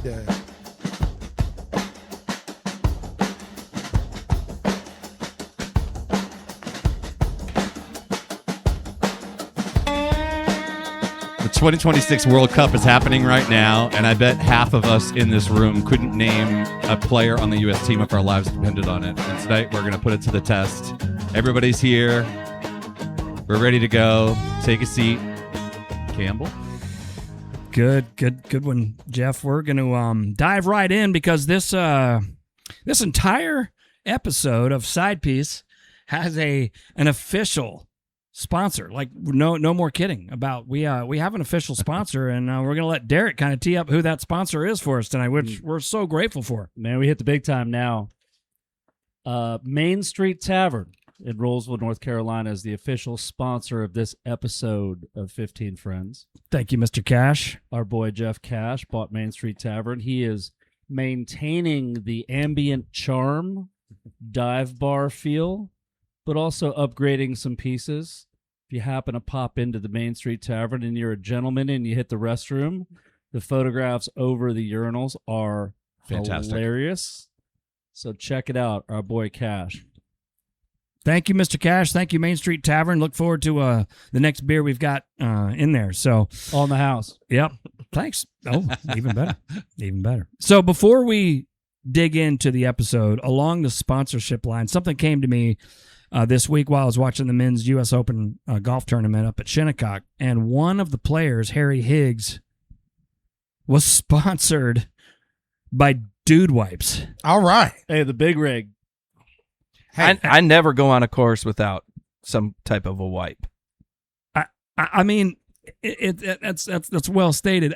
does. The 2026 World Cup is happening right now, and I bet half of us in this room couldn't name a player on the U.S. team if our lives depended on it. And tonight we're going to put it to the test. Everybody's here. We're ready to go. Take a seat. Campbell? Good one, Jeff. We're going to dive right in because this entire episode of Side Piece has an official sponsor. Like no more kidding about we have an official sponsor, and we're gonna let Derek kind of tee up who that sponsor is for us tonight, which we're so grateful for. Man, we hit the big time now. Main Street Tavern in Rolesville, North Carolina is the official sponsor of this episode of 15 Friends. Thank you, Mr. Cash. Our boy Jeff Cash bought Main Street Tavern. He is maintaining the ambient charm, dive bar feel, but also upgrading some pieces. If you happen to pop into the Main Street Tavern and you're a gentleman and you hit the restroom, the photographs over the urinals are fantastic, hilarious. So check it out, our boy Cash. Thank you, Mr. Cash. Thank you, Main Street Tavern. Look forward to the next beer we've got in there. So all in the house. Yep. Thanks. Oh, even better. Even better. So before we dig into the episode, along the sponsorship line, something came to me this week while I was watching the men's U.S. Open golf tournament up at Shinnecock, and one of the players, Harry Higgs, was sponsored by Dude Wipes. All right. Hey, the big rig. Hey, I never go on a course without some type of a wipe. I mean, that's well stated.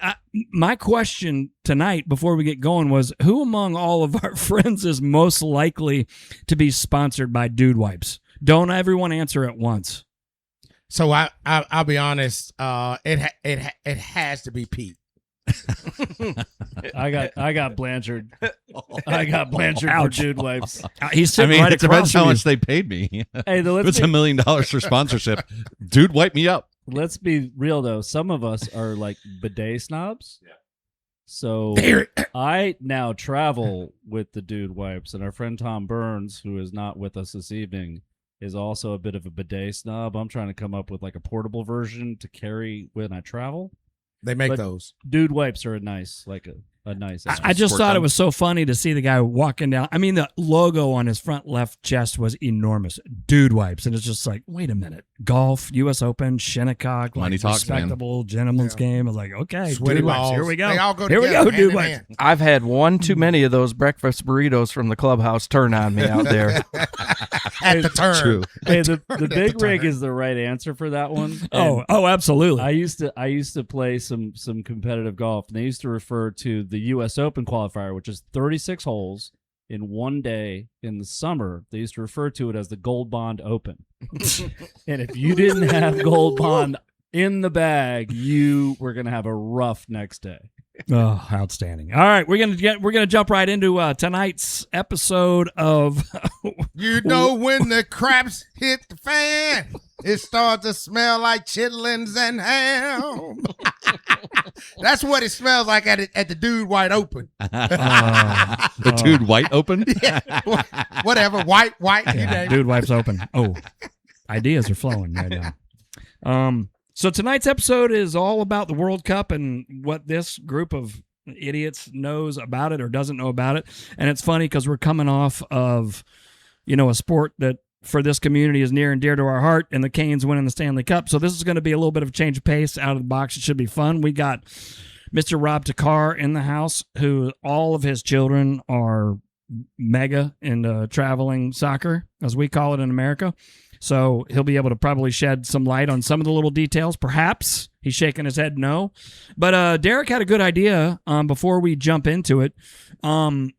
My question tonight, before we get going, was who among all of our friends is most likely to be sponsored by Dude Wipes? Don't everyone answer at once. So I'll be honest. It has to be Pete. I got Blanchard. I got Blanchard for Dude Wipes. He's sitting right it depends across how from much they paid me. Hey, If it's $1 million for sponsorship, dude, wipe me up. Let's be real though. Some of us are like bidet snobs. Yeah. So I now travel with the Dude Wipes, and our friend Tom Burns, who is not with us this evening, is also a bit of a bidet snob. I'm trying to come up with like a portable version to carry when I travel. They make those. Dude Wipes are a nice add-on. I just thought it was so funny to see the guy walking down. I mean, the logo on his front left chest was enormous. Dude Wipes. And it's just like, wait a minute. Golf, U.S. Open, Shinnecock, Money talks, respectable gentleman's game. I was like, okay, Sweaty Dude Wipes. balls. Here we go. They all go Here we together, go, Dude hand in Wipes. hand. I've had one too many of those breakfast burritos from the clubhouse turn on me out there. At the turn. True. Hey, the big rig is the right answer for that one. Oh, absolutely. I used to play some competitive golf, and they used to refer to the U.S. Open qualifier, which is 36 holes in one day in the summer. They used to refer to it as the Gold Bond Open. And if you didn't have Gold Bond in the bag, you were going to have a rough next day. Oh, outstanding. All right, we're gonna jump right into tonight's episode of You know when the craps hit the fan, it starts to smell like chitlins and ham. That's what it smells like at the Dude White Open. The Dude White Open? Yeah, whatever, white, you name it. Dude Wipes Open. Oh, ideas are flowing right now. So tonight's episode is all about the World Cup and what this group of idiots knows about it or doesn't know about it. And it's funny because we're coming off of, a sport that for this community is near and dear to our heart, and the Canes winning the Stanley Cup. So this is going to be a little bit of a change of pace out of the box. It should be fun. We got Mr. Rob Takar in the house, who all of his children are mega into traveling soccer, as we call it in America. So he'll be able to probably shed some light on some of the little details. Perhaps he's shaking his head no. But Derek had a good idea before we jump into it. Norm,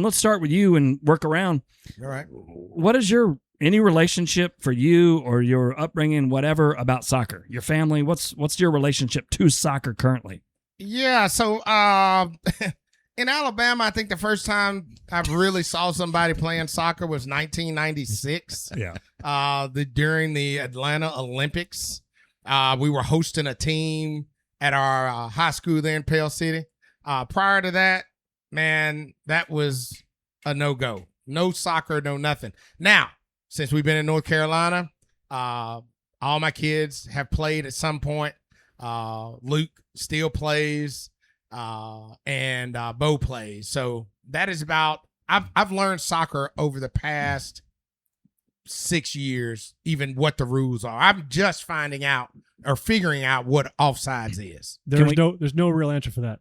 let's start with you and work around. All right. What is any relationship for you or your upbringing, whatever, about soccer? Your family, what's your relationship to soccer currently? Yeah, so in Alabama, I think the first time I really saw somebody playing soccer was 1996. Yeah. During the Atlanta Olympics. We were hosting a team at our high school there in Pale City. Prior to that, man, that was a no-go. No soccer, no nothing. Now, since we've been in North Carolina, all my kids have played at some point. Luke still plays, and Bo plays. So that is about. I've learned soccer over the past 6 years, even what the rules are. I'm just finding out or figuring out what offsides is. There's no real answer for that.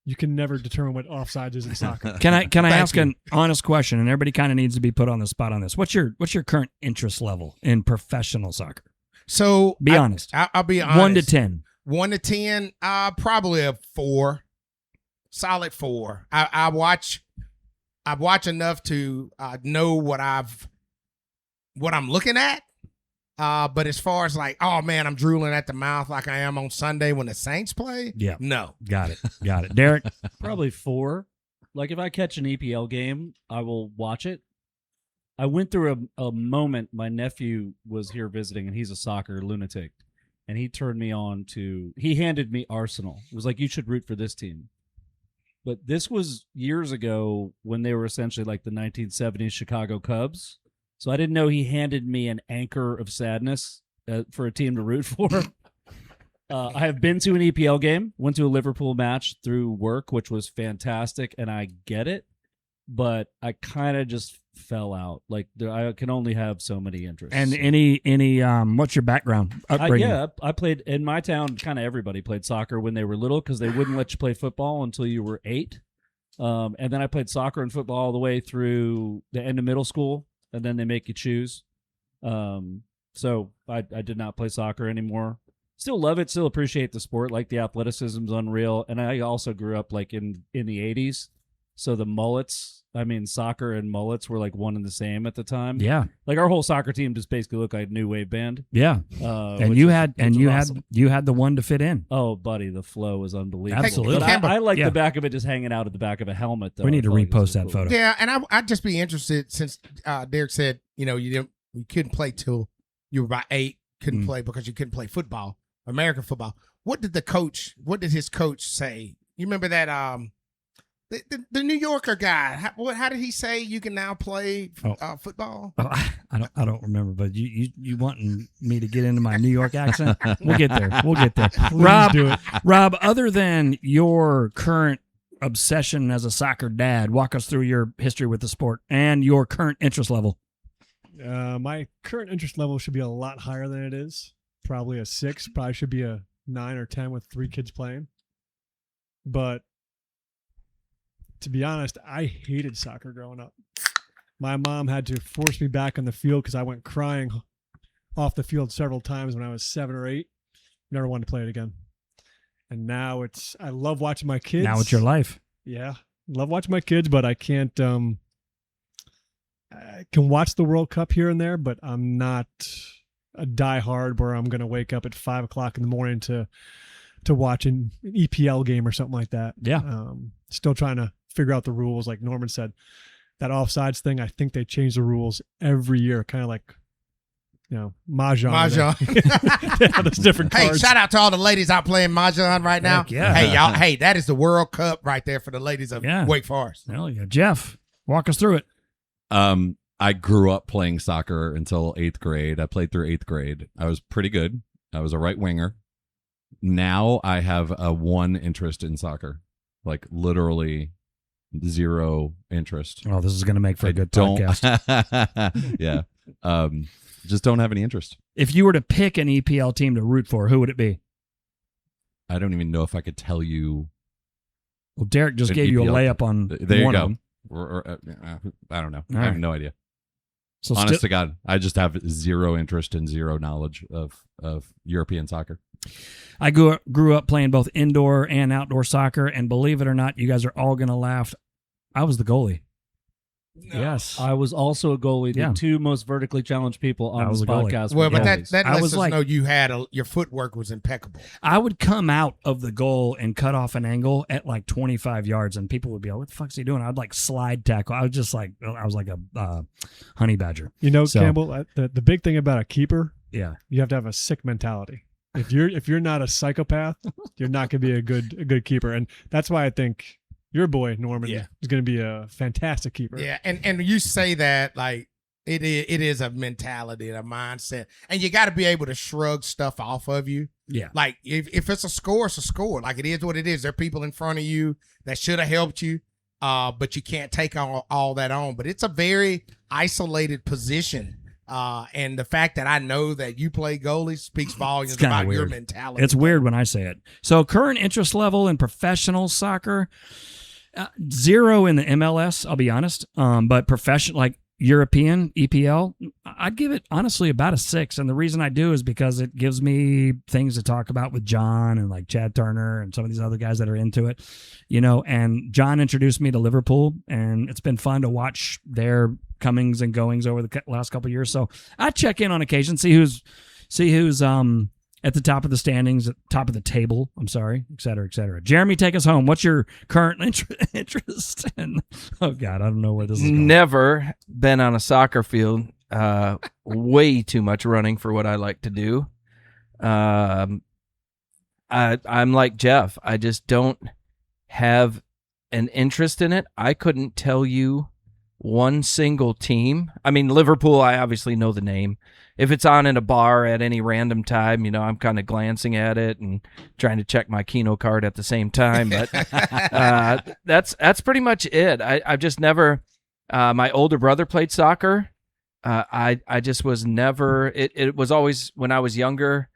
You can never determine what offsides is in soccer. Can I ask an honest question? And everybody kind of needs to be put on the spot on this. What's your current interest level in professional soccer? So Be honest. I'll be honest. 1 to 10. 1 to 10, probably a 4, solid 4. I watch enough to know what I'm looking at. But as far as like, oh man, I'm drooling at the mouth like I am on Sunday when the Saints play. Yeah, no, got it. Derek, Probably 4. Like if I catch an EPL game, I will watch it. I went through a moment. My nephew was here visiting, and he's a soccer lunatic, and he turned me on to. He handed me Arsenal. It was like, you should root for this team. But this was years ago when they were essentially like the 1970s Chicago Cubs. So I didn't know he handed me an anchor of sadness for a team to root for. I have been to an EPL game, went to a Liverpool match through work, which was fantastic, and I get it. But I kind of just fell out. Like I can only have so many interests. and any what's your background upbringing? I played in my town. Kind of everybody played soccer when they were little because they wouldn't let you play football until you were 8. And then I played soccer and football all the way through the end of middle school. And then they make you choose. So I did not play soccer anymore. Still love it. Still appreciate the sport. Like the athleticism's unreal. And I also grew up like in the 80s. So the mullets, soccer and mullets were like one and the same at the time. Yeah. Like our whole soccer team just basically looked like a new wave band. Yeah. And you had the one to fit in. Oh, buddy, the flow was unbelievable. Absolutely. But I like the back of it just hanging out at the back of a helmet, though. We need to repost that photo. Yeah, and I'd just be interested since Derek said, you couldn't play till you were about 8, couldn't play because you couldn't play football, American football. What did his coach say? You remember that the New Yorker guy? How did he say you can now play football? Oh, I don't remember, but you wanting me to get into my New York accent? We'll get there. Rob, do it. Rob, other than your current obsession as a soccer dad, walk us through your history with the sport and your current interest level. My current interest level should be a lot higher than it is. Probably a 6. Probably should be a 9 or 10 with 3 kids playing. But to be honest, I hated soccer growing up. My mom had to force me back on the field because I went crying off the field several times when I was 7 or 8. Never wanted to play it again. And now I love watching my kids. Now it's your life. Yeah. Love watching my kids, but I can't, I can watch the World Cup here and there, but I'm not a diehard where I'm going to wake up at 5 o'clock in the morning to watch an EPL game or something like that. Yeah. Still trying to figure out the rules. Like Norman said, that offsides thing, I think they change the rules every year, kind of like, Mahjong. Yeah, there's different cards. Hey, shout out to all the ladies out playing Mahjong right now. Heck yeah. Hey, y'all. Hey, that is the World Cup right there for the ladies of Wake Forest. Hell yeah. Jeff, walk us through it. I grew up playing soccer until 8th grade. I played through 8th grade. I was pretty good. I was a right winger. Now I have a 1 interest in soccer, like literally 0 interest. Oh, this is going to make for a good podcast. Yeah. Just don't have any interest. If you were to pick an EPL team to root for, who would it be? I don't even know if I could tell you. Well, Derek just gave you a layup on there one you of go. them. I don't know. All I have right. no idea. So Honest to God, I just have 0 interest and 0 knowledge of European soccer. I grew up playing both indoor and outdoor soccer, and believe it or not, you guys are all going to laugh. I was the goalie. No. Yes. I was also a goalie. Yeah. The 2 most vertically challenged people on this podcast. Well, were but goalies. that I lets was us like- know you had your footwork was impeccable. I would come out of the goal and cut off an angle at like 25 yards, and people would be like, what the fuck's he doing? I'd like slide tackle. I was like a honey badger. So- Campbell, the big thing about a keeper, Yeah. you have to have a sick mentality. If you're not a psychopath, you're not going to be a good keeper, and that's why I think your boy Norman is going to be a fantastic keeper. Yeah, and you say that like it is a mentality, a mindset, and you got to be able to shrug stuff off of you. Yeah, like if it's a score, it's a score. Like it is what it is. There are people in front of you that should have helped you, but you can't take all that on. But it's a very isolated position. And the fact that I know that you play goalie speaks volumes about your mentality. It's weird when I say it. So current interest level in professional soccer, 0 in the MLS, I'll be honest. But professional, like European, EPL, I'd give it honestly about a 6. And the reason I do is because it gives me things to talk about with John and like Chad Turner and some of these other guys that are into it, and John introduced me to Liverpool, and it's been fun to watch their comings and goings over the last couple of years. So I check in on occasion, see who's at the top of the standings, at the top of the table, et cetera, et cetera. Jeremy, take us home. What's your current interest in? Oh, God, I don't know where this is going. Never been on a soccer field. Way too much running for what I like to do. I'm like Jeff. I just don't have an interest in it. I couldn't tell you one single team. I mean, Liverpool, I obviously know the name. If it's on in a bar at any random time, I'm kind of glancing at it and trying to check my Keno card at the same time. But that's pretty much it. I've just never. My older brother played soccer. I just was never. It was always when I was younger.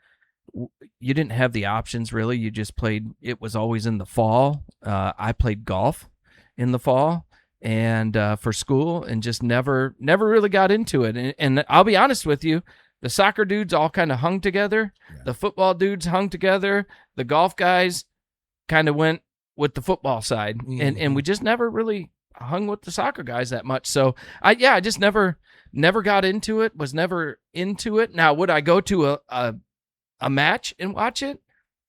You didn't have the options really. You just played. It was always in the fall. I played golf in the fall. And for school, and just never really got into it. And I'll be honest with you, the soccer dudes all kind of hung together. Yeah. The football dudes hung together. The golf guys kind of went with the football side. Mm-hmm. And we just never really hung with the soccer guys that much. So I just never got into it, was never into it. Now, would I go to a match and watch it?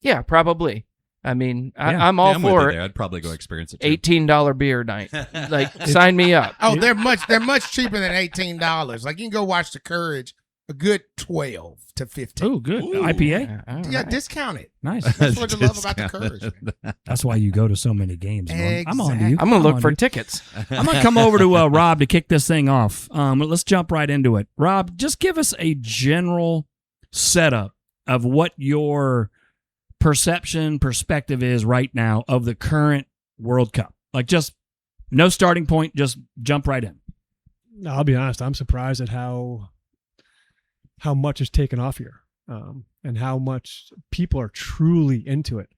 Yeah, probably. I mean, I'm all for it. I'd probably go experience it too. $18 beer night. Like, sign me up. Oh, they're much cheaper than $18. Like, you can go watch the Courage, a good 12 to 15. Oh, good. Ooh. IPA? Yeah, right. Discounted. Nice. That's what I love about the Courage. Man. That's why you go to so many games. Exactly. I'm on to you. I'm going to look for tickets. I'm going to come over to Rob to kick this thing off. Let's jump right into it. Rob, just give us a general setup of what your perspective is right now of the current World Cup. Like, just no starting point, just jump right in. I'll be honest, I'm surprised at how much is taken off here, and how much people are truly into it.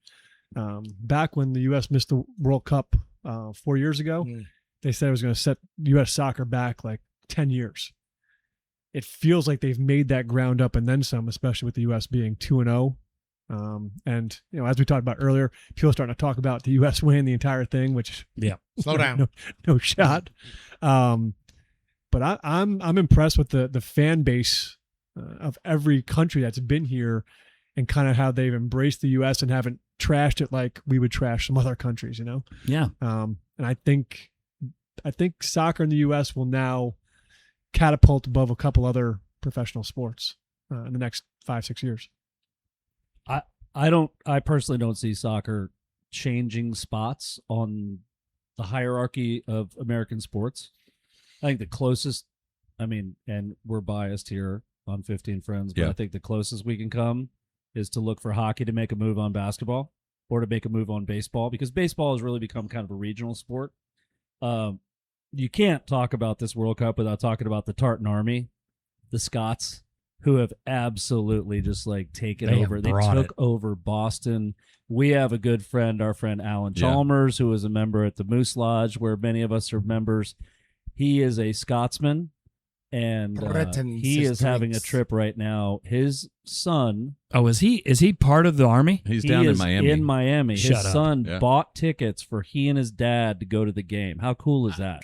Back when the U.S. missed the World Cup 4 years ago, they said it was going to set U.S. soccer back like 10 years. It feels like they've made that ground up and then some, especially with the U.S. being 2-0. And as we talked about earlier, people are starting to talk about the U.S. winning the entire thing, which slow down, no shot. But I'm impressed with the fan base of every country that's been here, and kind of how they've embraced the U.S. and haven't trashed it like we would trash some other countries. Yeah. And I think soccer in the U.S. will now catapult above a couple other professional sports in the next 5-6 years. I personally don't see soccer changing spots on the hierarchy of American sports. I think the closest, and we're biased here on 15 Friends, but I think the closest we can come is to look for hockey to make a move on basketball, or to make a move on baseball, because baseball has really become kind of a regional sport. You can't talk about this World Cup without talking about the Tartan Army, the Scots, who have absolutely just like taken over. They took over Boston. We have a good friend, our friend Alan Chalmers, who is a member at the Moose Lodge, where many of us are members. He is a Scotsman, and he is having a trip right now. His son. Oh, is he part of the Army? He's down in Miami. In Miami. His son bought tickets for he and his dad to go to the game. How cool is that?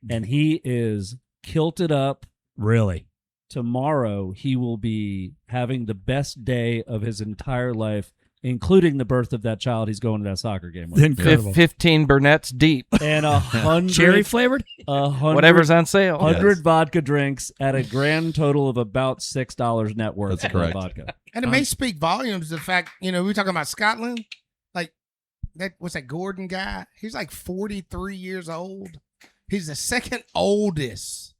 And he is kilted up. Really? Tomorrow he will be having the best day of his entire life including the birth of that child he's going to that soccer game with. Incredible. 15 Burnett's deep. And 100 Cherry flavored? 100 Whatever's on sale. 100 vodka drinks at a grand total of about $6 net worth. That's for correct. Vodka. And it may speak volumes the fact, we were talking about Scotland. Like, what's that Gordon guy? He's like 43 years old. He's the second oldest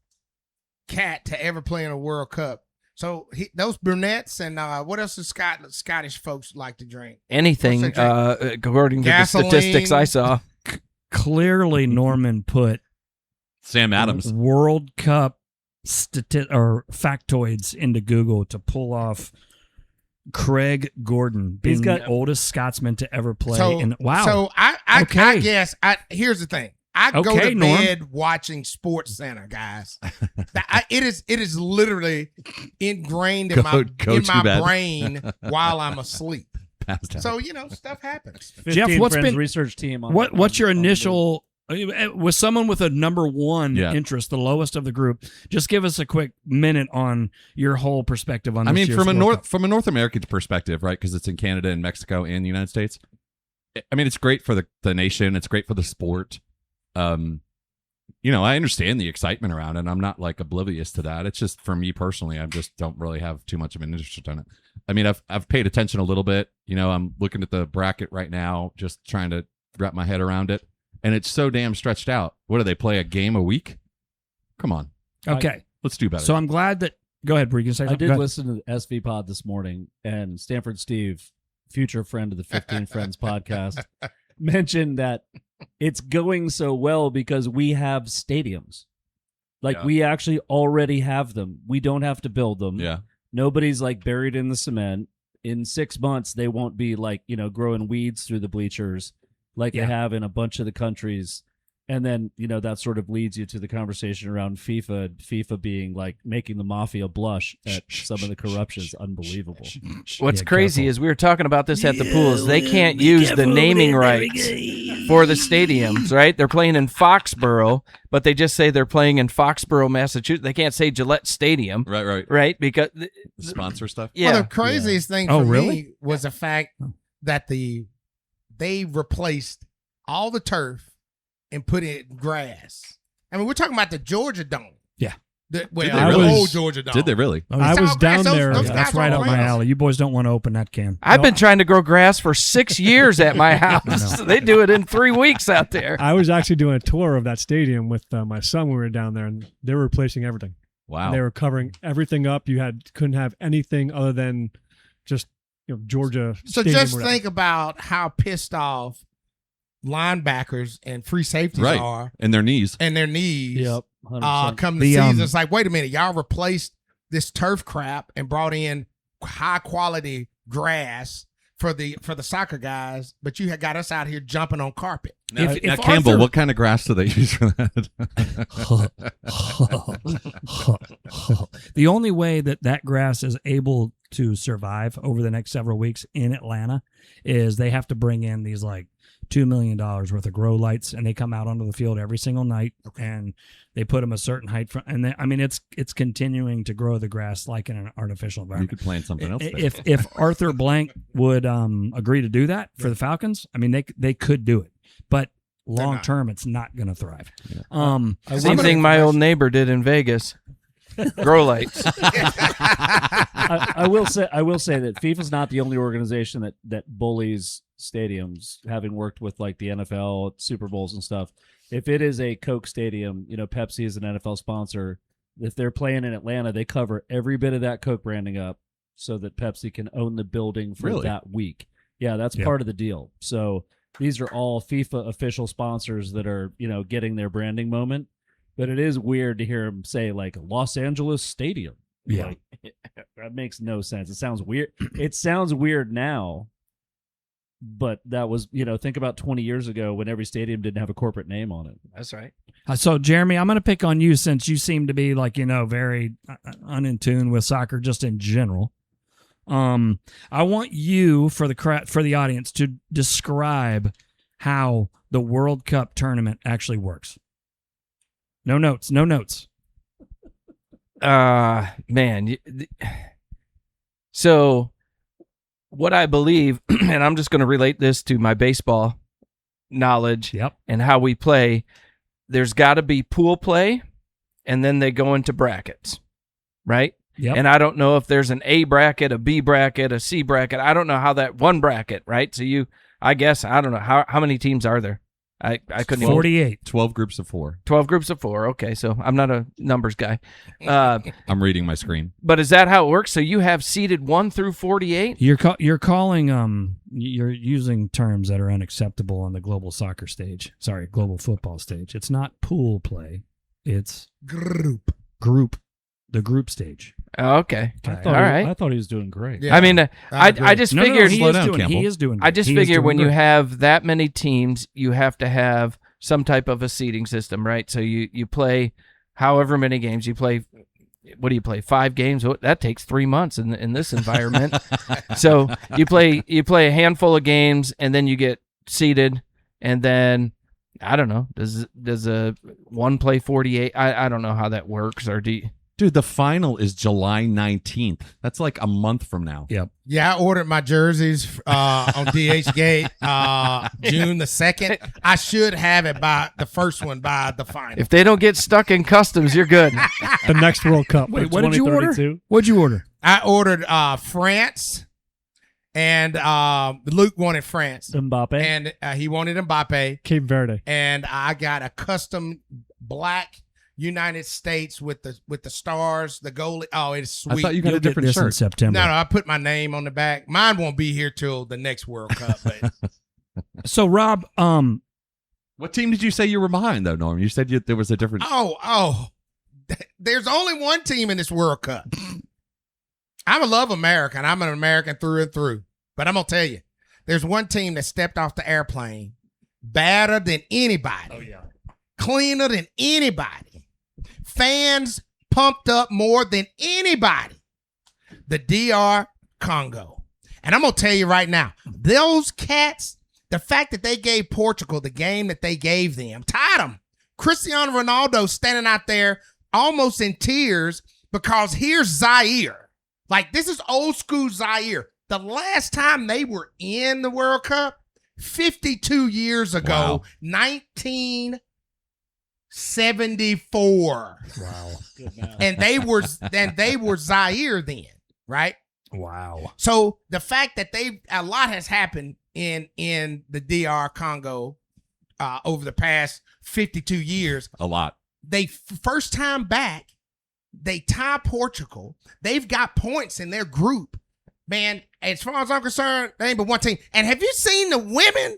cat to ever play in a World Cup. So those brunettes and what else does Scottish folks like to drink? Anything, What's that according to the Gasoline. statistics I saw. Clearly, Norman put Sam Adams. World Cup or factoids into Google to pull off Craig Gordon being the oldest Scotsman to ever play. Wow. So I Okay. guess I here's the thing. I go Okay, to Norm. bed watching Sports Center, guys. It is literally ingrained in Go to my bed. brain while I'm asleep. Passed out. So stuff happens. 15 Jeff, what's Friends been- research team? What's your on the- initial with someone with a number one Yeah. interest, the lowest of the group? Just give us a quick minute on your whole perspective on. I this mean, year's from a World Cup. North American perspective, right? Because it's in Canada and Mexico and the United States. I mean, it's great for the nation. It's great for the sport. I understand the excitement around it. I'm not like oblivious to that. It's just for me personally, I just don't really have too much of an interest in it. I mean, I've paid attention a little bit. I'm looking at the bracket right now, just trying to wrap my head around it, and it's so damn stretched out. What do they play, a game a week? Come on, Okay, let's do better. so I'm glad that. Go ahead, Bree. You can say I something? did Go ahead. listen to the SV Pod this morning, and Stanford Steve, future friend of the 15 Friends podcast, mentioned that it's going so well because we have stadiums. Like, Yeah. we actually already have them. We don't have to build them. yeah, Nobody's like buried in the cement. In 6 months, they won't be like, growing weeds through the bleachers like Yeah. they have in a bunch of the countries. And then, that sort of leads you to the conversation around FIFA being like making the mafia blush at some of the corruption is unbelievable. What's Yeah, crazy careful. is we were talking about this at the pools. They can't use the naming rights for the stadiums, right? They're playing in Foxborough, but they just say they're playing in Foxborough, Massachusetts. They can't say Gillette Stadium, right. right? Because Sponsor stuff. yeah, Well, the craziest thing Oh, for really? me was the fact that they replaced all the turf and put in grass. I mean, we're talking about the Georgia Dome. Yeah. they The really? old Georgia Dome. Did they really? I It's was all grass. down there. Those Yeah, guys that's are right all up my grass. alley. You boys don't want to open that can. I've been trying to grow grass for 6 years at my house. They do it in 3 weeks out there. I was actually doing a tour of that stadium with my son when we were down there, and they were replacing everything. Wow. They were covering everything up. You couldn't have anything other than just Georgia. So Stadium just or whatever. think about how pissed off linebackers and free safeties Right. are And their knees. and their knees. Yep. 100%. Come the The, season, it's like, wait a minute, y'all replaced this turf crap and brought in high quality grass for the soccer guys, but you had got us out here jumping on carpet. Now, If now, Campbell, Arthur- what kind of grass do they use for that? The only way that grass is able to survive over the next several weeks in Atlanta is they have to bring in these like $2 million worth of grow lights, and they come out onto the field every single night, and they put them a certain height from, and it's continuing to grow the grass like in an artificial You environment. could plant something else there. If Arthur Blank would agree to do that for the Falcons, I mean they could do it, but long term it's not going to thrive. Same thing my old neighbor did in Vegas. Grow lights. I will say that FIFA's not the only organization that bullies stadiums, having worked with like the NFL, Super Bowls and stuff. If it is a Coke stadium, Pepsi is an NFL sponsor. If they're playing in Atlanta, they cover every bit of that Coke branding up so that Pepsi can own the building for Really? that week. Yeah, that's part of the deal. So these are all FIFA official sponsors that are, getting their branding moment. But it is weird to hear him say like Los Angeles Stadium. Yeah. Like, that makes no sense. It sounds weird. It sounds weird now, but that was, think about 20 years ago when every stadium didn't have a corporate name on it. That's right. So, Jeremy, I'm going to pick on you since you seem to be like, very unin tune with soccer just in general. I want you for the audience to describe how the World Cup tournament actually works. No notes. Man. So what I believe, and I'm just going to relate this to my baseball knowledge Yep. and how we play. There's got to be pool play, and then they go into brackets, right? Yep. And I don't know if there's an A bracket, a B bracket, a C bracket. I don't know how that one bracket, right? So I guess, I don't know. How many teams are there? I couldn't even. 48. 12 groups of 4. 12 groups of 4. Okay, so I'm not a numbers guy. I'm reading my screen. But is that how it works? So you have seeded 1 through 48? You're calling you're using terms that are unacceptable on the global soccer stage. Sorry, global football stage. It's not pool play. It's Group. the group stage. Oh, okay. I All right. thought he was doing great. Yeah. I mean, I agree. just No, figured he Slow is down, doing. Campbell. He is doing. I just he is figure when doing you great. have that many teams, you have to have some type of a seeding system, right? So you play however many games you play. What do you play? 5 games? That takes 3 months in this environment. So you play a handful of games, and then you get seeded, and then I don't know. Does a one play 48? I don't know how that works. Or do you, Dude, the final is July 19th. That's like a month from now. Yep. Yeah, I ordered my jerseys on DH Gate June the 2nd. I should have it by the first one by the final. if they don't get stuck in customs, you're good. The next World Cup. Wait, what did you order? 2032. What'd you order? I ordered France, and Luke wanted France, Mbappe. and he wanted Mbappe, Cape Verde. and I got a custom black United States with the stars, the goalie. Oh, it's sweet. I thought you got You'll a different get this in shirt. September. No, I put my name on the back. Mine won't be here till the next World Cup. But So Rob, What team did you say you were behind, though, Norm? You said there was a different. there's only one team in this World Cup. I'm a love American. I'm an American through and through. But I'm gonna tell you, there's one team that stepped off the airplane better than anybody. Oh yeah, cleaner than anybody. Fans pumped up more than anybody. The DR Congo. And I'm going to tell you right now, those cats, the fact that they gave Portugal the game that they gave them, tied them. Cristiano Ronaldo standing out there almost in tears because here's Zaire. Like, this is old school Zaire. The last time they were in the World Cup, 52 years ago, Wow. 1974. wow, And they were Zaire then, right? wow. So the fact that a lot has happened in the DR Congo over the past 52 years. A lot. They first time back, they tie Portugal. They've got points in their group. Man, as far as I'm concerned, they ain't but one team. And have you seen the women?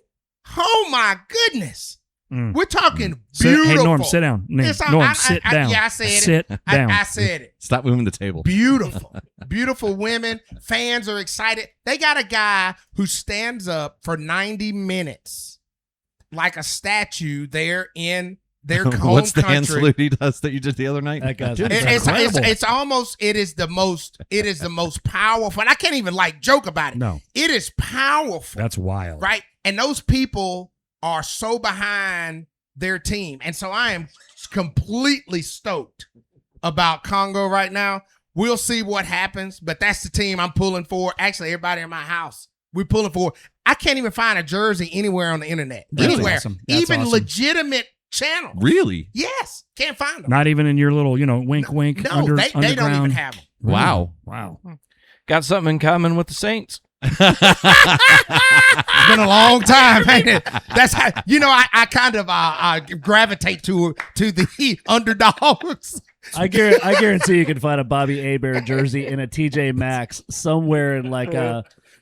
Oh my goodness. We're talking beautiful. Hey, Norm, sit down. Norm, sit down. Yeah, I said it. Sit down. I said it. Stop moving the table. Beautiful women. Fans are excited. They got a guy who stands up for 90 minutes like a statue there in their home What's the hand country. salute he does that you did the other night? That guy's It's almost it is the most powerful. And I can't even joke about it. No, It is powerful. that's wild. Right? And those people are so behind their team. And so I am completely stoked about Congo right now. We'll see what happens, but that's the team I'm pulling for. Actually, everybody in my house, we're pulling for. I can't even find a jersey anywhere on the internet. That's anywhere. awesome. That's Even awesome. legitimate channels. Really? Yes. Can't find them. Not even in your little, wink, wink. No, they don't even underground. have them. Wow. Wow. Got something in common with the Saints. It's been a long time, ain't it? That's how I kind of gravitate to the underdogs. I guarantee you can find a Bobby Hebert jersey in a TJ Maxx somewhere in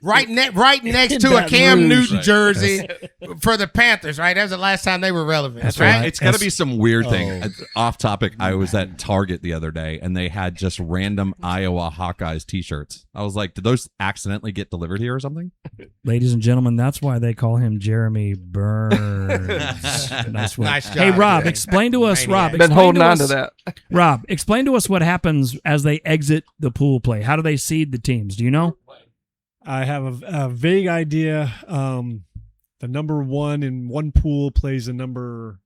Right next to a Baton Cam Rouge. Newton Right. jersey for the Panthers, right? That was the last time they were relevant. That's right? right. It's got to be some weird thing. Oh. Off topic, I was at Target the other day, and they had just random Iowa Hawkeyes T-shirts. I was like, did those accidentally get delivered here or something? Ladies and gentlemen, that's why they call him Jeremy Burns. Nice one. Nice job. Hey, Rob, Jay. explain to us, Rob. Maniac. Been explain holding on to us- that. Rob, explain to us what happens as they exit the pool play. How do they seed the teams? Do you know? I have a vague idea. The number 1 in one pool plays the number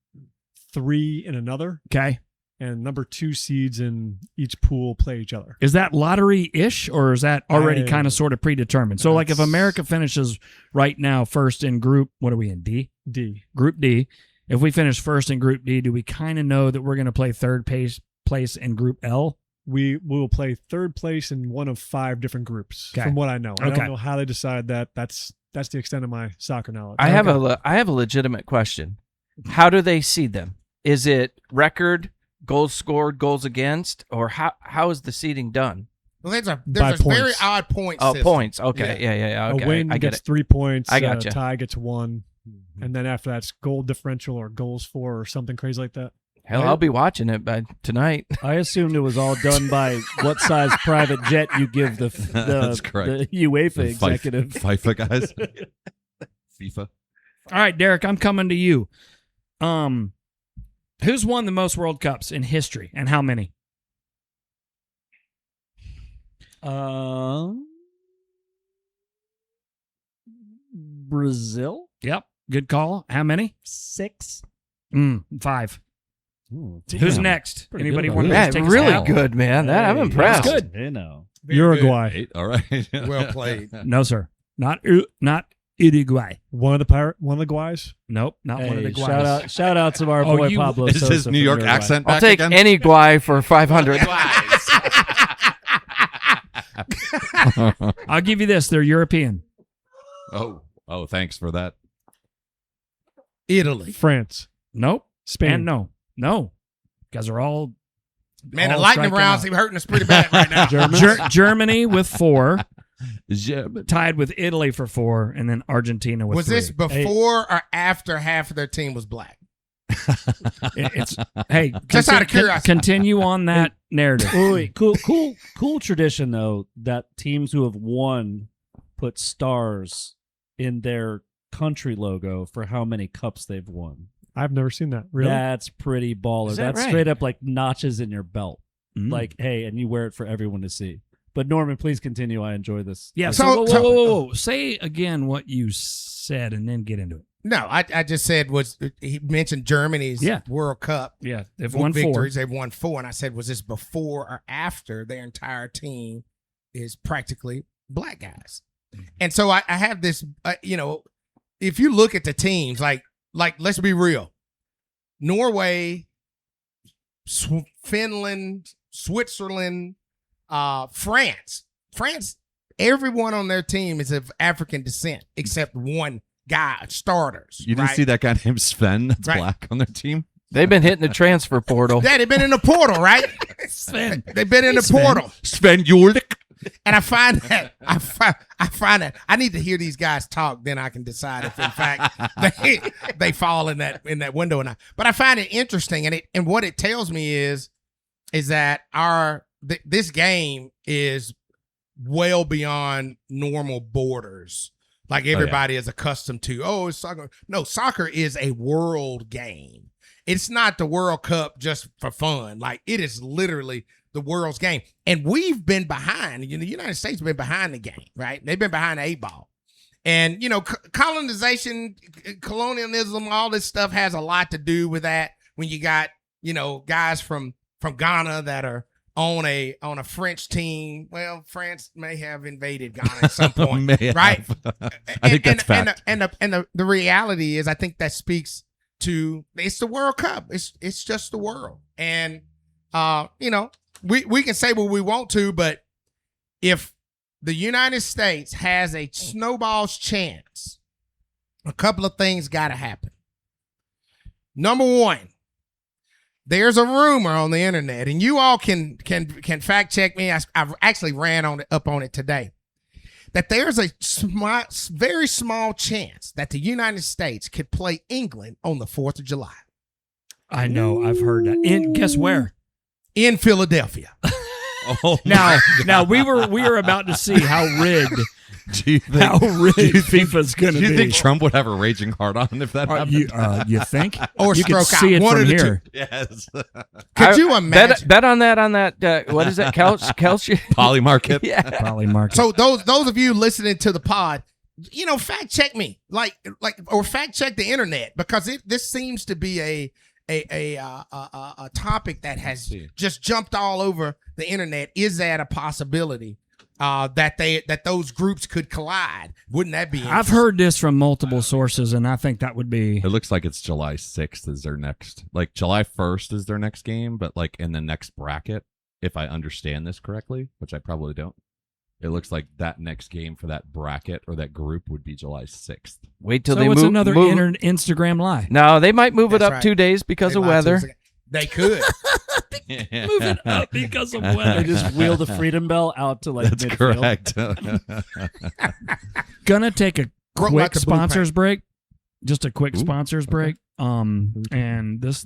3 in another. Okay. and number 2 seeds in each pool play each other. Is that lottery-ish, or is that already I- kind of sort of predetermined? So, like, if That's- America finishes right now first in group, what are we in, D? D. Group D. If we finish first in Group D, do we kind of know that we're going to play third place in Group L? We will play third place in one of 5 different groups, Okay. from what I know. I Okay. don't know how they decide that. That's the extent of my soccer knowledge. I have a legitimate question. How do they seed them? Is it record, goals scored, goals against, or how is the seeding done? Well, there's a By very points. odd point Oh, system. points. Okay, yeah. Okay, A win I get gets it. 3 points. I gotcha. A tie gets 1. And then after that's goal differential or goals for or something crazy like that. Hell, I'll be watching it by tonight. I assumed it was all done by what size private jet you give the That's correct. the UEFA The executive. FIFA guys. FIFA. All right, Derek, I'm coming to you. Who's won the most World Cups in history, and how many? Brazil? Yep, good call. How many? 6. 5. Ooh, Who's damn. next? Pretty Anybody good want to one. just Man, take us really out? good, man. That I'm Hey, impressed. that's good. You know. Very Uruguay. 8. All right. Well played. No, sir. Not Uruguay. One of the guys. Nope, not one of the Hey, guys. shout out to our Oh, boy you- Pablo Is Sosa his from New York Uruguay. accent I'll back take again? any guy for 500. I'll give you this. They're European. Oh, thanks for that. Italy. France. Nope. Spain. And no. Guys are all Man, the all lightning striking rounds out. seem hurting us pretty bad right now. Germany with 4, German. tied with Italy for 4, and then Argentina with Was 3. this before or after half of their team was black? It's hey, Just out of curiosity. Continue on that narrative. Wait, cool tradition though that teams who have won put stars in their country logo for how many cups they've won. I've never seen that. Really? That's pretty baller. Is that That's right? straight up like notches in your belt. Mm. Like, hey, and you wear it for everyone to see. But Norman, please continue. I enjoy this. Yeah. This- So, So- whoa. Say again what you said, and then get into it. No, I just said he mentioned Germany's Yeah. World Cup Yeah, they've won 4. victories. They've won 4, and I said, was this before or after their entire team is practically black guys? And so I have this, if you look at the teams, like let's be real, Norway, Finland, Switzerland, France, everyone on their team is of African descent except one guy, starters. You didn't right? see that guy named Sven that's Right. black on their team? They've been hitting the transfer portal. Yeah, they've been in the portal, right? Sven. They've been in the Sven. portal. Sven Julik. And I find that I need to hear these guys talk, then I can decide if in fact they fall in that window or not. But I find it interesting, and what it tells me is that this game is well beyond normal borders, like everybody is accustomed to. Oh, it's soccer. No, soccer is a world game. It's not the World Cup just for fun. Like, it is literally the world's game. And we've been behind. The United States have been behind the game, right? They've been behind the 8 ball. And, colonization, colonialism, all this stuff has a lot to do with that. When you got, guys from Ghana that are on a French team. Well, France may have invaded Ghana at some point, May right? have. I think that's fact. And the reality is, I think that speaks to, it's the World Cup. It's just the world. And we can say what we want to, but if the United States has a snowball's chance, a couple of things got to happen. Number one, there's a rumor on the internet, and you all can fact check me. I've actually ran up on it today, that there's a very small chance that the United States could play England on the 4th of July. I know. I've heard that. Guess where? In Philadelphia. Oh Now we were about to see how rigged do you think, FIFA's going to do be. you think Trump would have a raging heart on if that happened? You think? Or you could stroke see out. it One from of the here. Yes. Could you imagine? Bet on that. What is that? Couch? Polymarket. Yeah. Probably market. So those of you listening to the pod, fact check me, or fact check the internet, because this seems to be a topic that has just jumped all over the internet. Is that a possibility that those groups could collide? Wouldn't that be? I've heard this from multiple sources, and I think that would be. It looks like it's July 6th is their next, like July 1st is their next game, but like in the next bracket, if I understand this correctly, which I probably don't. It looks like that next game for that bracket or that group would be July 6th. Wait till So they it's move. another Instagram lie. No, they might move it That's up right. 2 days because They of lied to us weather. again. They could. Move it up because of They weather. just wheel the freedom bell out to like That's midfield. correct. Gonna take a Broke quick like a blue sponsors paint. break. Just a quick Ooh, sponsors break. And this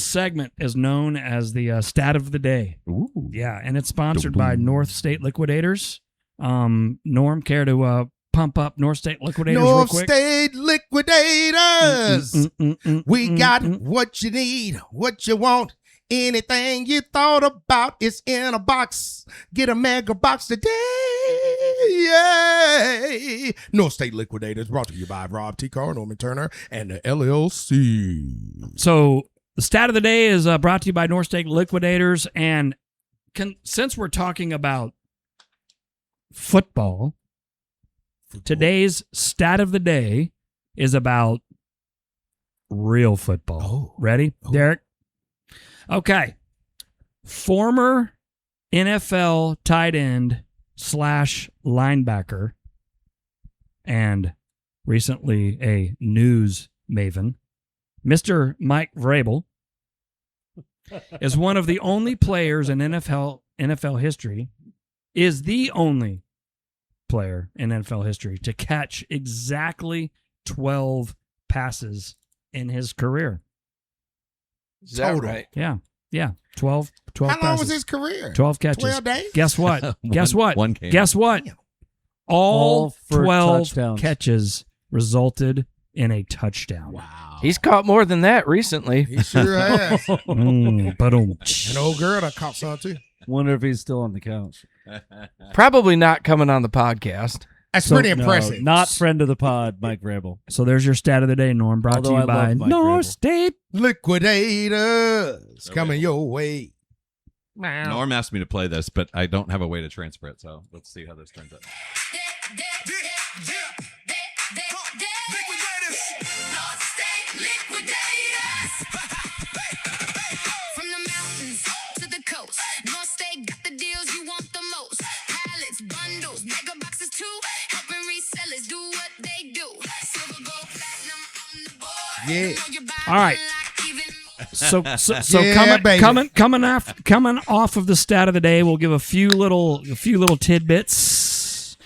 segment is known as the stat of the day. Ooh. Yeah, and it's sponsored by North State Liquidators. Norm, care to pump up North State Liquidators real North quick? State Liquidators. We got Mm. what you need, what you want. Anything you thought about is in a box. Get a mega box today. Yay! North State Liquidators brought to you by Rob T. Carr, Norman Turner, and the LLC. So the stat of the day is brought to you by North State Liquidators, and since we're talking about football, today's stat of the day is about real football. Oh. Ready, Derek? Okay. Former NFL tight end / linebacker and recently a news maven, Mr. Mike Vrabel, is one of the only players in NFL history, is the only player in NFL history to catch exactly 12 passes in his career. Is that Total. right? Yeah. 12 How long passes. was his career? 12 catches. 12 days? Guess what? Guess what? One game. Guess what? Damn. All for 12 touchdowns. catches resulted in a touchdown. Wow. He's caught more than that recently. He sure has. Ba-dum. An old girl that caught some too. Wonder if he's still on the couch. Probably not coming on the podcast. That's So, pretty No, impressive. not friend of the pod, Mike Vrabel. So there's your stat of the day, Norm, brought Although to I you by love Mike North Vrabel. State. Liquidators coming your way. Norm asked me to play this, but I don't have a way to transfer it, so let's see how this turns out. From the mountains to the coast, North State got the deals you want the most. Pallets, bundles, mega boxes too. Helping resellers do what they do. Silver, gold, platinum on the board. Yeah. You know you're buying All right. like even So Yeah, baby. coming off of the stat of the day, we'll give a few little tidbits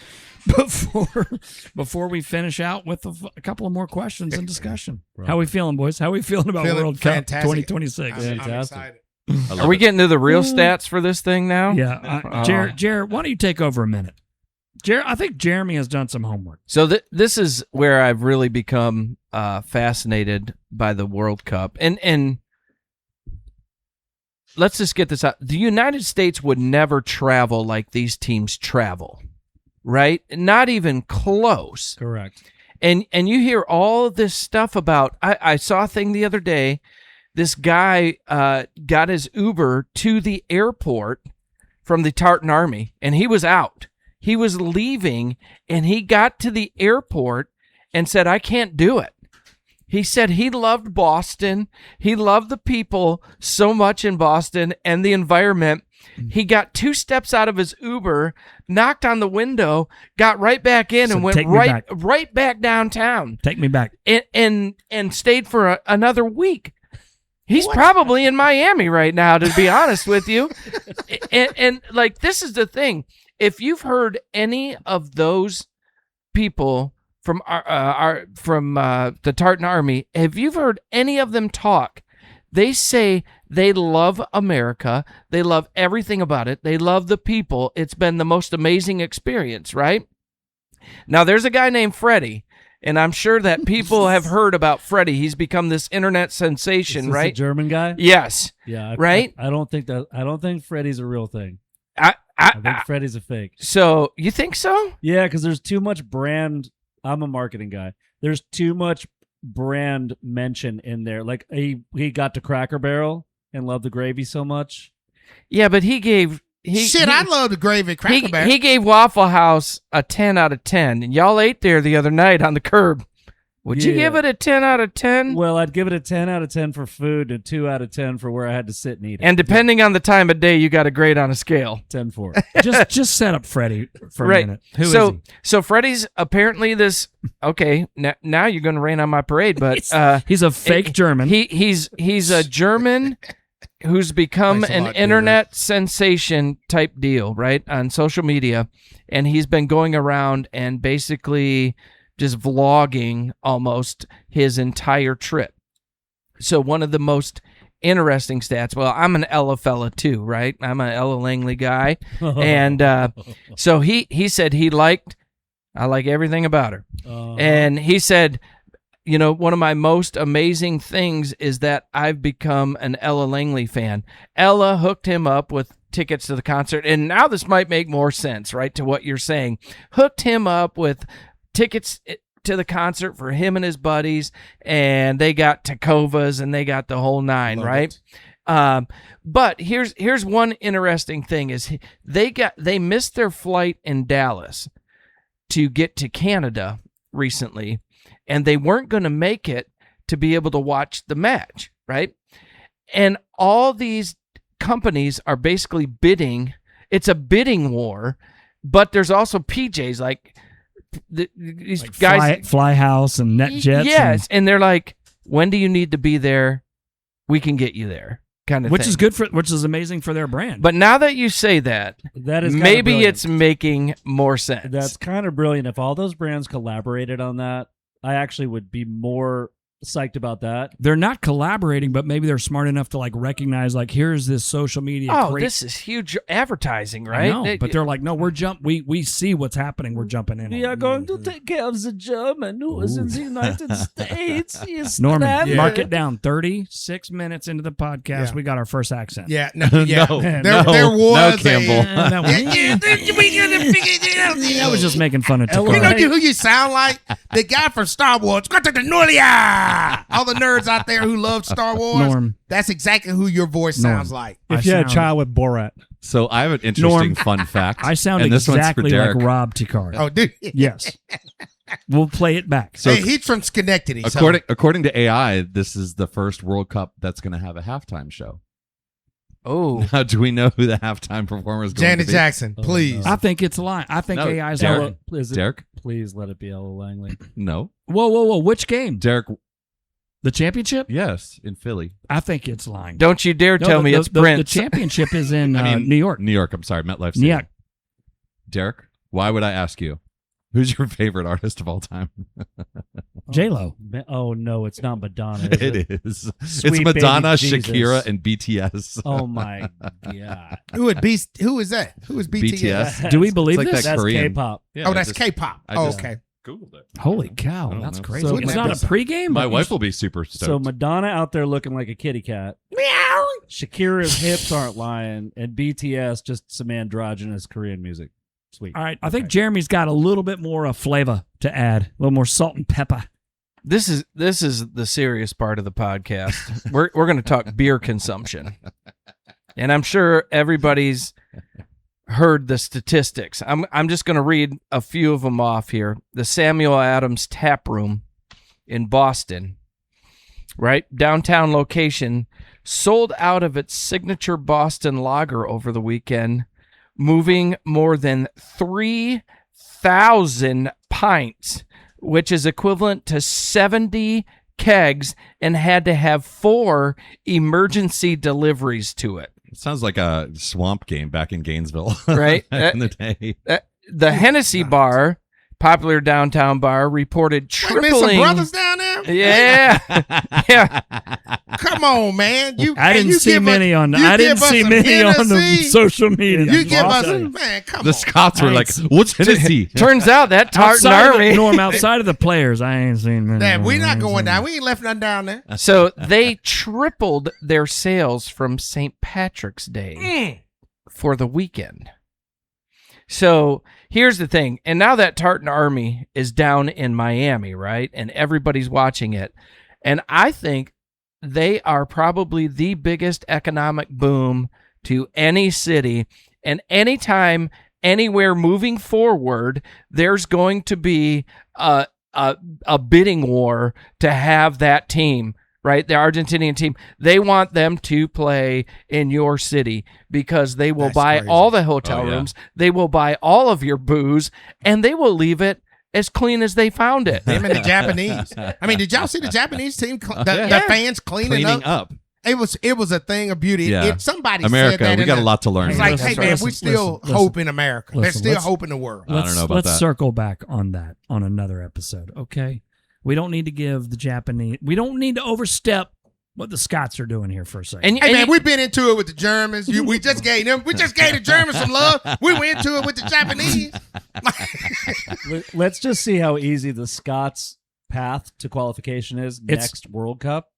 before we finish out with a couple of more questions and discussion. How we feeling, boys? How we feeling about Feeling World Cup fantastic. 2026? I'm Fantastic. excited. I love Are we it. getting to the real stats for this thing now? Yeah, Jared, why don't you take over a minute? Jared, I think Jeremy has done some homework. So this is where I've really become fascinated by the World Cup. And let's just get this out. The United States would never travel like these teams travel, right? Not even close. Correct. And you hear all of this stuff about, I saw a thing the other day, this guy got his Uber to the airport from the Tartan Army, and he was out. He was leaving, and he got to the airport and said, I can't do it. He said he loved Boston. He loved the people so much in Boston and the environment. He got 2 steps out of his Uber, knocked on the window, got right back in, So and went take me back. right back downtown Take me back. and stayed for another week. He's probably in Miami right now, to be honest with you. And like, this is the thing. If you've heard any of those people from the Tartan Army, have you heard any of them talk? They say they love America. They love everything about it. They love the people. It's been the most amazing experience, right? Now, there's a guy named Freddie, and I'm sure that people have heard about Freddie. He's become this internet sensation, Is this right? a German guy? Yes. Yeah. Right? I don't think Freddy's a real thing. I I think Freddy's a fake. So, you think so? Yeah, because there's too much brand. I'm a marketing guy. There's too much brand mention in there. Like he got to Cracker Barrel and loved the gravy so much. Yeah, but he gave I love the gravy Cracker Barrel. he gave Waffle House a 10 out of 10, and y'all ate there the other night on the curb. Would you Yeah. give it a 10 out of 10? Well, I'd give it a 10 out of 10 for food and 2 out of 10 for where I had to sit and eat it. And depending on the time of day, you got a grade on a scale. 10 for. Just set up Freddie for a Right. minute. Who is so he? so Freddie's apparently this. Okay, now you're going to rain on my parade, but He's a fake German. he's a German who's become Thanks a an lot, internet sensation type deal, right, on social media, and he's been going around and basically just vlogging almost his entire trip. So one of the most interesting stats. Well, I'm an Ella fella too, right? I'm an Ella Langley guy, and so he said I like everything about her, and he said, you know, one of my most amazing things is that I've become an Ella Langley fan. Ella hooked him up with tickets to the concert, and now this might make more sense, right, to what you're saying. Hooked him up with tickets to the concert for him and his buddies, and they got Tacovas and they got the whole nine, Love right? But here's one interesting thing is they missed their flight in Dallas to get to Canada recently, and they weren't going to make it to be able to watch the match, right? And all these companies are basically bidding. It's a bidding war, but there's also PJs like these Like guys, Fly House and NetJets. yes, and they're like, when do you need to be there? We can get you there, kind of which thing. is good which is amazing for their brand. But now that you say that, That is kinda maybe brilliant. it's making more sense. That's kind of brilliant. If all those brands collaborated on that, I actually would be more psyched about that. they're not collaborating, but maybe they're smart enough to like recognize like here's this social media. This is huge advertising, I right? know, but they're like, no, we see what's happening. We're jumping in. We on are it. going to take care of the German who is in the United States. He's Norman, stranded. mark it down. 36 minutes into the podcast, Yeah. we got our first accent. Yeah, no, yeah. No, there no, was Campbell. That was, I was just making fun of You know Takara. who you sound like? The guy from Star Wars. All the nerds out there who love Star Wars. Norm. That's exactly who your voice sounds like. If you had a child with Borat. So I have an interesting Norm. fun fact. I sound and this one's for exactly Derek. like Rob Tikar. Oh, dude. Yes. We'll play it back. So hey, he's from Schenectady. so- according to AI, this is the first World Cup that's going to have a halftime show. Oh, Now, do we know who the halftime performer is going Janet to be? Jackson, please. I think it's a lie. I think No, AI is Derek. lying. Derek? Please let it be Ella Langley. No. Whoa. Which game? Derek, The championship? yes, in Philly. I think it's lying. don't you dare No, tell the- me the- it's the, Prince. The championship is in New York. New York, I'm sorry, MetLife Stadium. Yeah. Derek, why would I ask you? Who's your favorite artist of all time? J-Lo. Oh, no, it's not Madonna. Is it? It is. Sweet It's Madonna, baby Jesus. Shakira, and BTS. Oh, my God. Who is that? Who is BTS? BTS. Do we believe like this? that That's Korean. K-pop. Yeah, Oh, I that's just K-pop. I Oh, just- okay. Googled it. Holy I cow, don't that's know. crazy. So it's my not a best- pregame? My but wife will be super stoked. So Madonna out there looking like a kitty cat. Meow. Shakira's hips aren't lying, and BTS just some androgynous Korean music. Sweet. All right, I think Jeremy's got a little bit more flavor to add, a little more salt and pepper. This is the serious part of the podcast. We're going to talk beer consumption, and I'm sure everybody's heard the statistics. I'm just going to read a few of them off here. The Samuel Adams Tap Room in Boston, right, downtown location, sold out of its signature Boston lager over the weekend, moving more than 3,000 pints, which is equivalent to 70 kegs, and had to have 4 emergency deliveries to it. It sounds like a swamp game back in Gainesville. Right. Back in the day. The Hennessy bar, popular downtown bar, reported Wait a minute, some tripling. brothers down there? Yeah. Yeah. Come on, man. I didn't see many on. I didn't see many on the social media. You give us, Awesome. man, come The on. Scots were I like, ain't what's Hennessy? Turns out that Tartan outside of Army. the, Norm, outside of the players, I ain't seen many. Damn, we're not going down. We ain't left nothing down there. So they tripled their sales from St. Patrick's Day for the weekend. So here's the thing. And now that Tartan Army is down in Miami, right? And everybody's watching it. And I think they are probably the biggest economic boom to any city. And anytime, anywhere moving forward, there's going to be a bidding war to have that team, right? The Argentinian team. They want them to play in your city because they will That's buy crazy. all the hotel Oh, yeah. rooms. They will buy all of your booze, and they will leave it as clean as they found it. Them and the Japanese. I mean, did y'all see the Japanese team? The Yeah. fans cleaning Cleaning up. up. It was a thing of beauty. Yeah. Somebody America, said that. we in got a lot to learn. It's Hey, like, hey listen, man, listen, we still listen, hope in America. There's listen, still let's- hope in the world. I don't know about let's that. circle back on that on another episode, okay? We don't need to give the Japanese. We don't need to overstep what the Scots are doing here for a second. And, Hey and man, we've been into it with the Germans. We just gave the Germans some love. We went into it with the Japanese. Let's just see how easy the Scots' path to qualification is next World Cup,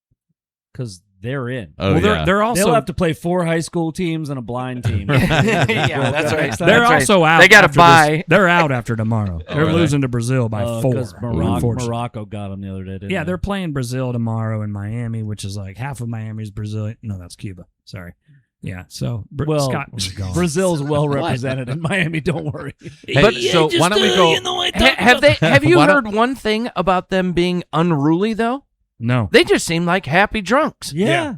because they're in. Oh, well, yeah. they're also They'll have to play 4 high school teams and a blind team. yeah, that's right. they're That's right. also out. They got to after buy. this- They're out after tomorrow. They're are they? losing to Brazil by 4. Because unfortunately. Morocco got them the other day. Didn't Yeah, they? they're playing Brazil tomorrow in Miami, which is like half of Miami's Brazil. No, that's Cuba. Sorry. Yeah, so Well, Scott was gone. Brazil's well represented in Miami. Don't worry. But so why don't we go? Have you Why heard one thing about them being unruly though? No. They just seem like happy drunks. Yeah.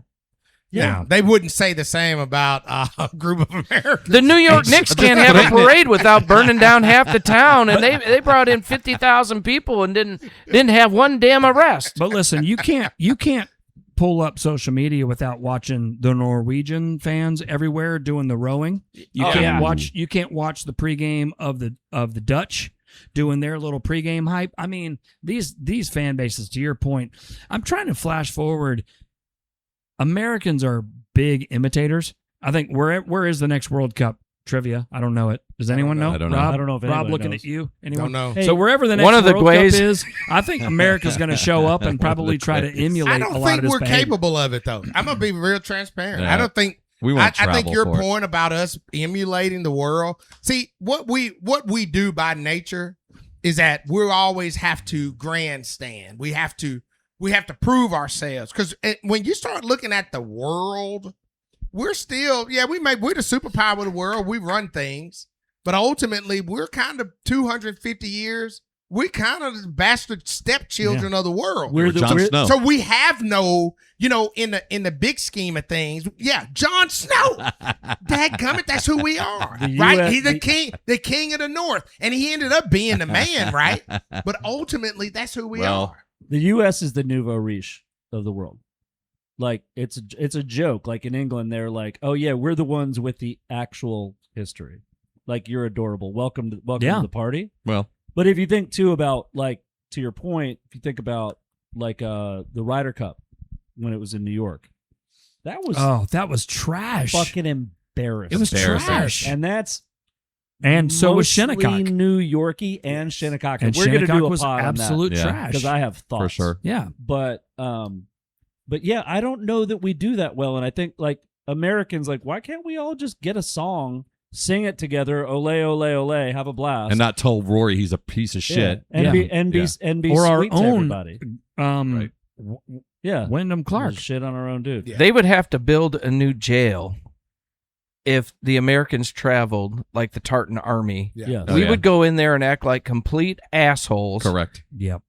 Yeah, they wouldn't say the same about a group of Americans. The New York Knicks can't have a parade without burning down half the town, and they brought in 50,000 people and didn't have one damn arrest. But listen, you can't pull up social media without watching the Norwegian fans everywhere doing the rowing. You Oh, can't yeah. watch the pregame of the Dutch doing their little pregame hype. I mean, these fan bases, to your point, I'm trying to flash forward. Americans are big imitators. I think where is the next World Cup trivia? I don't know it. Does anyone know? I don't know. Rob, I don't know if Rob, anybody looking knows. at you. Anyone? Don't know. So wherever the next one of the World Cup Guays- is, I think America's going to show up and probably try to emulate I a don't lot think of this we're behavior. capable of it though. I'm gonna be real transparent. Yeah. I don't think. We won't I think travel your for it. point about us emulating the world. See, what we do by nature is that we always have to grandstand. We have to prove ourselves because when you start looking at the world, we're still we're the superpower of the world. We run things, but ultimately we're kind of 250 years. We're kind of the bastard stepchildren of the world. We're the Jon we're- Snow. So we have no, in the big scheme of things, Jon Snow. Dadgummit, that's who we are, The right? US He's the king of the North, and he ended up being the man, right? But ultimately, that's who we are. The U.S. is the nouveau riche of the world. Like it's a joke. Like in England, they're like, "Oh yeah, we're the ones with the actual history." Like you're adorable. Welcome to the party. Well, But if you think too about like to your point, if you think about like the Ryder Cup when it was in New York, that was trash. fucking embarrassing. It was Embarrassing. trash. and that's And so was mostly Shinnecock. New Yorkie and Shinnecock. And We're gonna Shinnecock do a was pod absolute Yeah. trash. because I have thoughts for sure. yeah. But yeah, I don't know that we do that well, and I think like Americans, like why can't we all just get a song, sing it together, ole ole ole, have a blast, And not tell Rory he's a piece of shit. and Yeah. be Or our sweet to own everybody. Right. Yeah, Wyndham Clark. Just shit on our own dude. Yeah. They would have to build a new jail if the Americans traveled like the Tartan Army. Yeah. Oh, We yeah. would go in there and act like complete assholes. Correct. Yep.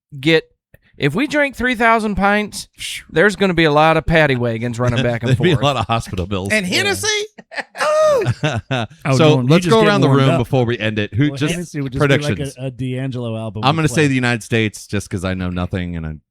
If we drank 3,000 pints, there's going to be a lot of paddy wagons running back and There'd be a forth. lot of hospital bills. And Hennessy, oh, Oh, So no, you let's just go get around the warmed room up. before we end it. Who Well, just Hennessy would just predictions? be like a D'Angelo album. I'm going to we say play. the United States just because I know nothing and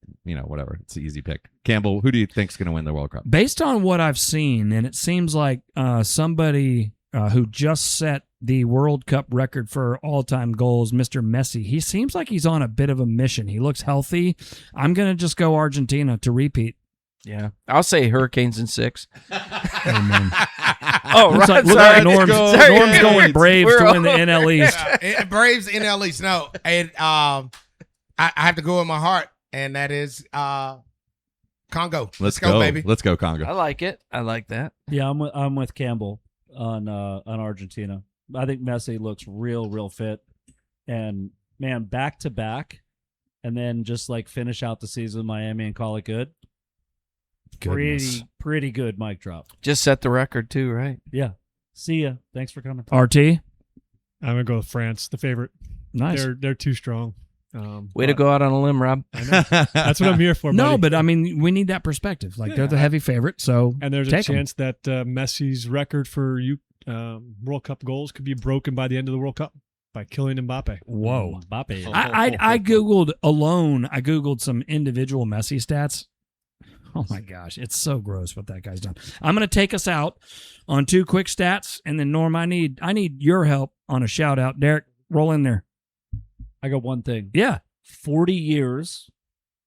whatever. It's an easy pick. Campbell, who do you think's going to win the World Cup? Based on what I've seen, and it seems like somebody who just set the World Cup record for all-time goals, Mr. Messi, he seems like he's on a bit of a mission. He looks healthy. I'm going to just go Argentina to repeat. Yeah. I'll say Hurricanes in 6. Amen. Oh, Looks right. like Sorry. Norm's Sorry. going Braves We're to win the all- NL East. Braves NL East. No, and I have to go with my heart, and that is Congo. Let's go, baby. Let's go, I Congo. like it. I like that. Yeah, I'm with Campbell on Argentina. I think Messi looks real fit. And man, back to back, and then just like finish out the season with Miami and call it good. Goodness. Pretty good mic drop. Just set the record too, right? Yeah. See ya. Thanks for coming. RT, I'm gonna go with France, the favorite. nice. They're too strong. Way to go out on a limb, Rob. That's what I'm here for. No, buddy. but I mean, we need that perspective. Like they're the heavy favorite, so And there's a take 'em. chance that Messi's record for World Cup goals could be broken by the end of the World Cup by killing Mbappe. Whoa. Mbappe. I googled alone. I googled some individual Messi stats. Oh my gosh, it's so gross what that guy's done. I'm going to take us out on 2 quick stats, and then Norm, I need your help on a shout out. Derek, roll in there. I got one thing. Yeah. 40 years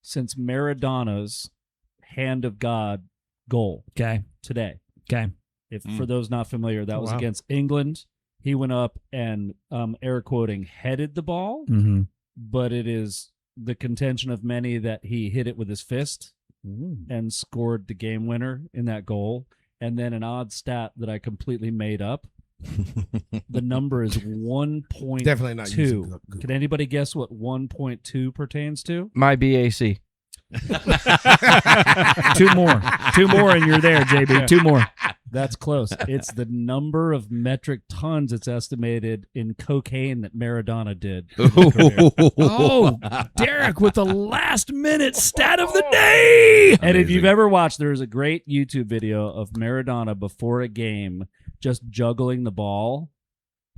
since Maradona's hand of God goal Okay. today. Okay. If for those not familiar, that was wow. against England. He went up and air quoting headed the ball, Mm-hmm. but it is the contention of many that he hit it with his fist and scored the game winner in that goal. And then an odd stat that I completely made up. The number is 1.2. Definitely not using Google. Can anybody guess what 1.2 pertains to? My BAC. 2 more. 2 more, and you're there, JB. 2 more. That's close. It's the number of metric tons it's estimated in cocaine that Maradona did. Oh, Derek with the last minute stat of the day. And if Amazing. you've ever watched, there's a great YouTube video of Maradona before a game just juggling the ball,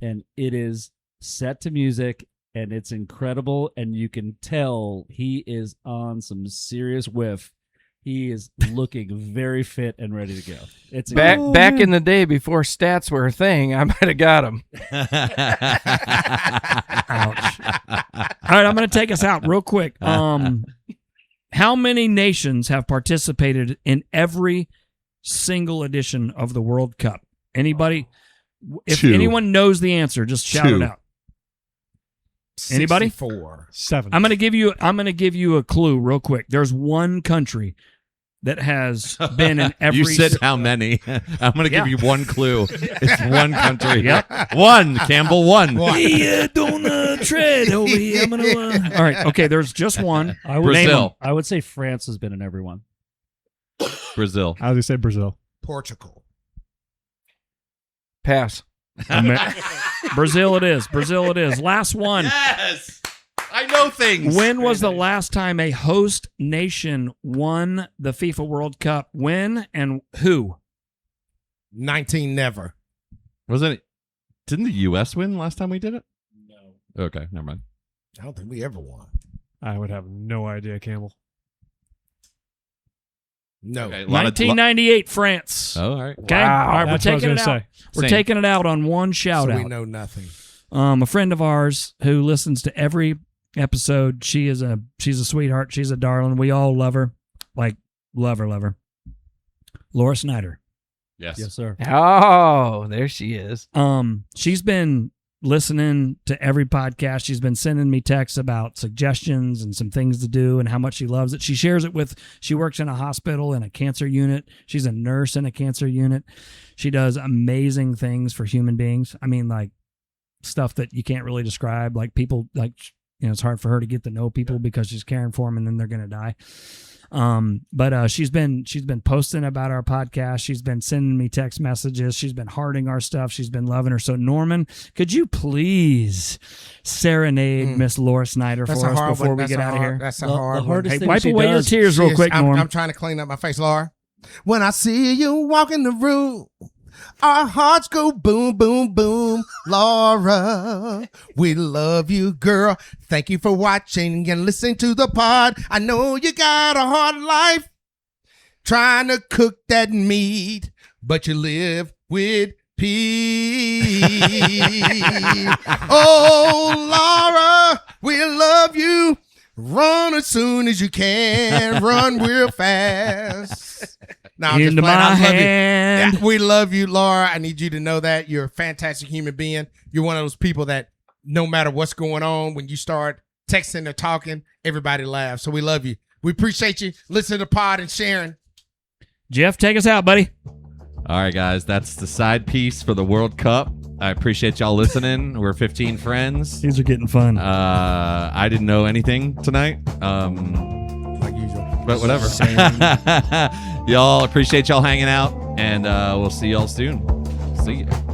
and it is set to music, and it's incredible, and you can tell he is on some serious whiff. He is looking very fit and ready to go. It's Back in the day before stats were a thing, I might have got him. Ouch. All right, I'm going to take us out real quick. How many nations have participated in every single edition of the World Cup? Anybody? If 2. anyone knows the answer, just shout 2. it out. Anybody? 64. 7. I'm going to give you a clue real quick. There's one country that has been in every You said how many? I'm going to give Yeah. you one clue. It's one country. Yep. 1. Campbell, 1. Hey, don't tread over here. I'm gonna, All right. Okay. There's just one. I would, Brazil. I would say France has been in everyone. Brazil. I was gonna say Brazil. Portugal. Pass. Brazil it is. Brazil it is. Last one. Yes. I know things. When was the last time a host nation won the FIFA World Cup? When and who? 19 never. Wasn't it? Didn't the U.S. win last time we did it? No. Okay, never mind. I don't think we ever won. I would have no idea, Campbell. No. Okay, a lot of- 1998 France. Oh, all right. Okay. Wow. All right, That's we're what I was taking it gonna out. say. We're Same. taking it out on one shout So we out. know nothing. A friend of ours who listens to every episode. She's a sweetheart. She's a darling. We all love her. Like love her. Laura Snyder. Yes. Yes, sir. Oh, there she is. She's been listening to every podcast. She's been sending me texts about suggestions and some things to do and how much she loves it. She shares it with, she works in a hospital in a cancer unit. She's a nurse in a cancer unit. She does amazing things for human beings. I mean, like stuff that you can't really describe. Like people, like, you know, it's hard for her to get to know people because she's caring for them and then they're going to die. But she's been posting about our podcast. She's been sending me text messages. She's been hearting our stuff. She's been loving her. So Norman, could you please serenade Miss Laura Snyder for us before we get out of here? That's a The hard one. hardest Hey, thing wipe she away your does- tears real Yes, quick, Norm. I'm trying to clean up my face, Laura. When I see you walk in the room, our hearts go boom, boom, boom. Laura, we love you, girl. Thank you for watching and listening to the pod. I know you got a hard life trying to cook that meat, but you live with peace. Oh, Laura, we love you. Run as soon as you can. Run real fast. Now, Into my hand. We love you, Laura. I need you to know that you're a fantastic human being. You're one of those people that no matter what's going on, when you start texting or talking, everybody laughs. So we love you. We appreciate you listening to the pod and sharing. Jeff, take us out, buddy. All right, guys. That's the side piece for the World Cup. I appreciate y'all listening. We're 15 friends. These are getting fun. I didn't know anything tonight. Like usual. But whatever. Y'all appreciate y'all hanging out, and we'll see y'all soon. See ya.